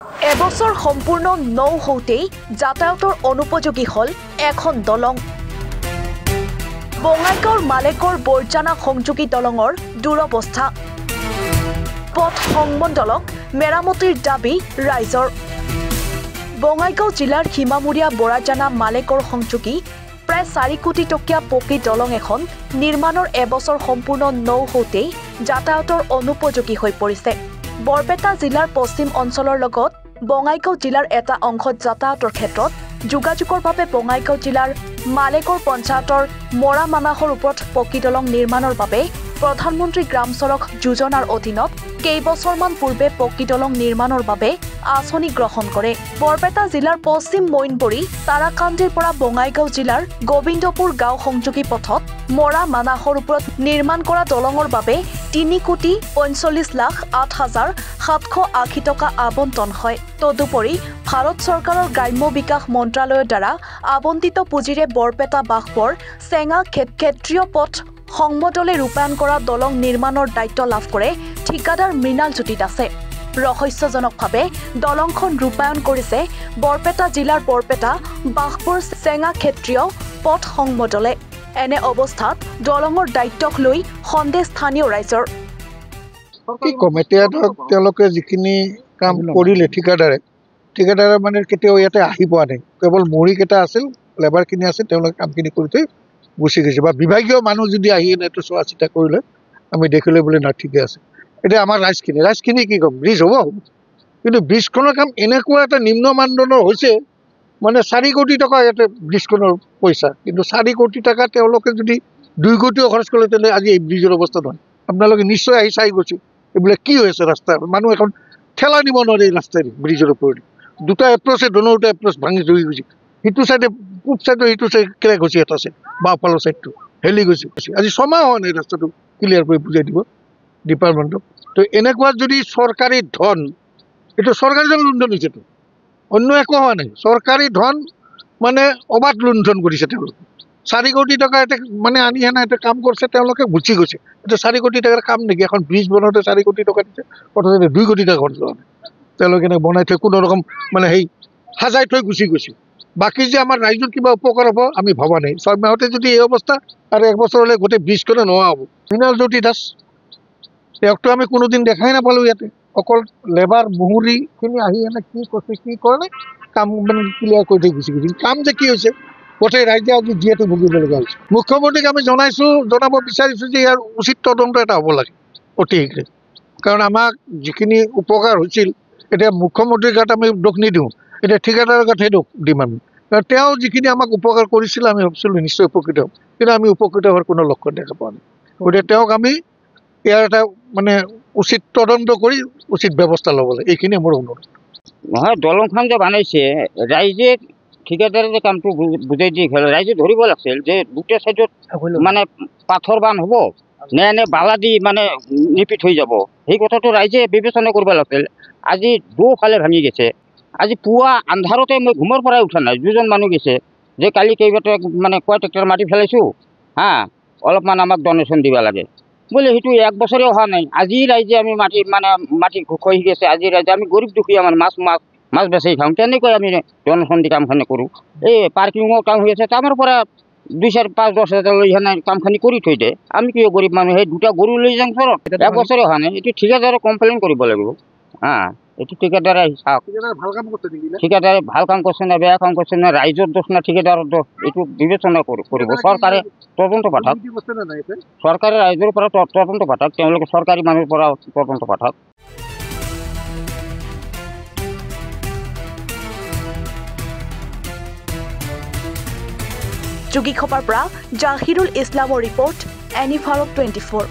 এবছৰ সম্পূৰ্ণ নৌ হওঁতেই যাতায়াতৰ অনুপযোগী হ'ল এখন দলং। বঙাইগাঁৱৰ মালেকৰ বৰজানা সংযোগী দলঙৰ দুৰৱস্থা। পথ সংমণ্ডলক মেৰামতিৰ দাবী ৰাইজৰ। বঙাইগাঁও জিলাৰ সীমামূৰীয়া বৰাজানা মালেকৰ সংযোগী প্ৰায় 4 কোটি টকীয়া পকী দলং এখন নিৰ্মাণৰ এবছৰ সম্পূৰ্ণ নৌ হওঁতেই যাতায়াতৰ অনুপযোগী হৈ পৰিছে। বৰপেটা জিলাৰ পশ্চিম অঞ্চলৰ লগত বঙাইগাঁও জিলাৰ এটা অংশত যাতায়াতৰ ক্ষেত্ৰত যোগাযোগৰ বাবে বঙাইগাঁও জিলাৰ মালেকৰ পঞ্চায়তৰ মৰা মানাহৰ ওপৰত পকী দলং নিৰ্মাণৰ বাবে প্ৰধানমন্ত্ৰী গ্ৰাম সড়ক যোজনাৰ অধীনত কেইবছৰমান পূৰ্বে পকী দলং নিৰ্মাণৰ বাবে আঁচনি গ্ৰহণ কৰে। বৰপেটা জিলাৰ পশ্চিম মইনবৰী তাৰাকান্দিৰ পৰা বঙাইগাঁও জিলাৰ গোবিন্দপুৰ গাঁও সংযোগী পথত মৰা মানাহৰ ওপৰত নিৰ্মাণ কৰা দলঙৰ বাবে 3,45,08,780 টকা আবণ্টন হয়। তদুপৰি ভাৰত চৰকাৰৰ গ্ৰাম্য বিকাশ মন্ত্ৰালয়ৰ দ্বাৰা আবণ্টিত পুঁজিৰে বৰপেটা বাঘবৰ চেঙা ক্ষেত্ৰীয় পথ সংমদলে ৰূপায়ণ কৰা দলং নিৰ্মাণৰ দায়িত্ব লাভ কৰে ঠিকাদাৰ মৃণাল জ্যোতি দাসে। ৰহস্যজনকভাৱে দলংখন ৰূপায়ণ কৰিছে বৰপেটা জিলাৰ বৰপেটা বাঘবৰ চেঙা ক্ষেত্ৰীয় পথ সংমদলে। এনে অৱস্থাত দলঙৰ দায়িত্বক লৈ সন্দেহ স্থানীয় ৰাইজৰ। কি কম, এতিয়া ধৰক তেওঁলোকে যিখিনি কাম কৰিলে ঠিকাদাৰে মানে কেতিয়াও ইয়াতে আহি পোৱা নাই। কেৱল মৰিকেইটা আছিল, লেবাৰখিনি আছিল, তেওঁলোকে কামখিনি কৰি থৈ গুচি গৈছে। বা বিভাগীয় মানুহ যদি আহি এইটো চোৱা চিতা কৰিলে আমি দেখিলে বোলে না ঠিকে আছে। এতিয়া আমাৰ ৰাইজখিনি কি ক'ম, ব্ৰিজ হ'ব, কিন্তু ব্ৰিজখনৰ কাম এনেকুৱা এটা নিম্ন মানদণ্ডৰ হৈছে, মানে 4 কোটি টকা ইয়াতে ব্ৰিজখনৰ পইচা, কিন্তু 4 কোটি টকা তেওঁলোকে যদি 2 কোটিও খৰচ কৰিলে তেন্তে আজি এই ব্ৰিজৰ অৱস্থা নহয়। আপোনালোকে নিশ্চয় আহি চাই গৈছে এইবিলাক কি হৈছে। ৰাস্তা মানুহ এখন ঠেলা নিব নোৱাৰে ৰাস্তাৰে ব্ৰিজৰ ওপৰত। 2টা এপ্ৰ'চে দুটা এপ্ৰ'চ ভাঙি জৰি গৈছে। সিটো চাইডে পূব চাইডৰ সিটো চাইড ক্ৰেক হৈছে, এটা চাইড বাওঁফালৰ চাইডটো হেলি গৈছে। আজি 6 মাহ হোৱা নাই ৰাস্তাটো ক্লিয়াৰ কৰি বুজাই দিব ডিপাৰ্টমেণ্টক। তো এনেকুৱা যদি চৰকাৰী ধন, এইটো চৰকাৰী ধন লুণ্ঠন হৈছেতো, অন্য একো হোৱা নাই। চৰকাৰী ধন মানে অবাধ লুণ্ঠন কৰিছে তেওঁলোকে। 4 কোটি টকা এটা মানে আনি আনা এটা কাম কৰিছে, তেওঁলোকে গুচি গৈছে। এটা 4 কোটি টকাৰ কাম নেকি? এখন ব্ৰিজ বনাওঁতে 4 কোটি টকা দিছে, প্ৰথমতে 2 কোটি টকা খৰচ হোৱা নাই। তেওঁলোকে এনেকৈ বনাই থৈ কোনো ৰকম মানে সেই সাজাই থৈ গুচি গৈছে। বাকী যে আমাৰ ৰাইজৰ কিবা উপকাৰ হ'ব আমি ভবা নাই। 6 মাহতে যদি এই অৱস্থা আৰু 1 বছৰলৈ গোটেই ব্ৰিজখনে নোহোৱা হ'ব। মৃণাল জ্যোতি দাস তেওঁকতো আমি কোনোদিন দেখাই নাপালোঁ ইয়াতে। অকল লেবাৰ মুহুৰীখিনি আহি এনে কি কৈছে কি কৰে কাম মানে ক্লিয়াৰ কৰি থৈ গুচি গৈছে। কাম যে কি হৈছে গোটেই ৰাইজে আজি যিহেতু ভুগিব লগা হৈছে। মুখ্যমন্ত্ৰীক আমি জনাব বিচাৰিছোঁ যে ইয়াৰ উচিত তদন্ত এটা হ'ব লাগে অতি শীঘ্ৰে। কাৰণ আমাক যিখিনি উপকাৰ হৈছিল, এতিয়া মুখ্যমন্ত্ৰীৰ গাত আমি দোষ নিদিওঁ, এতিয়া ঠিকাদাৰৰ গাতহে দোষ দিম আমি। কাৰণ তেওঁ যিখিনি আমাক উপকাৰ কৰিছিল আমি ভাবিছিলোঁ নিশ্চয় উপকৃত হ'ম, কিন্তু আমি উপকৃত হোৱাৰ কোনো লক্ষণ দেখা পোৱা নাই। গতিকে তেওঁক আমি ইয়াৰ এটা মানে উচিত তদন্ত কৰি উচিত ব্যৱস্থা ল'ব লাগে, এইখিনিয়ে মোৰ অনুৰোধ। নহয়, দলংখন যে বনাইছে ৰাইজে ঠিকাদাৰে যে কামটো বুজাই দি গ'ল, ৰাইজে ধৰিব লাগিছিল যে 2টা চাইডত মানে পাথৰ বান্ধ হ'ব নে এনে বালা দি মানে নিপিট হৈ যাব, সেই কথাটো ৰাইজে বিবেচনা কৰিব লাগিছিল। আজি দুফালে ভাঙি গৈছে। আজি পুৱা আন্ধাৰতে মই ঘুমৰ পৰাই উঠা নাই। 2জন মানুহ গৈছে যে কালি কেইবাটা মানে কয় ট্ৰেক্টৰ মাটি পেলাইছোঁ, অলপমান আমাক ডনেশ্যন দিব লাগে বোলে। সেইটো 1 বছৰে হোৱা নাই। আজি ৰাইজে আমি মাটি খহি গৈছে। আজি ৰাইজে আমি গৰীব দুখীয়া মানে মাছ বেচি খাওঁ, তেনেকৈ আমি ডনেশ্যন দি কামখিনি কৰোঁ। এই পাৰ্কিঙৰ কাম হৈ আছে, তাৰ পৰা 2, 4, 5, 10 হাজাৰ লৈ সেনে কামখিনি কৰি থৈ দিয়ে। আমি কিয় গৰীব মানুহ সেই 2টা গৰু লৈ যাওঁ ঘৰত, 1 বছৰে হোৱা নাই। এইটো ঠিকাদাৰে কমপ্লেইন কৰিব লাগিব। এইটো ঠিকাদাৰে চাওক, ঠিকাদাৰে ভাল কাম কৰিছে নে বেয়া কাম কৰিছে নে, ৰাইজৰ দোষ না ঠিকাদাৰৰ দোষ, এইটো বিবেচনা কৰিব। চৰকাৰে তদন্ত পাঠক, চৰকাৰে ৰাইজৰ পৰা তদন্ত পাঠক, তেওঁলোকে চৰকাৰী মানুহৰ পৰা তদন্ত পাঠক। যোগীখোপাৰ পৰা জাহিৰুল ইছলামৰ ৰিপৰ্ট, এনি ভাৰত 24।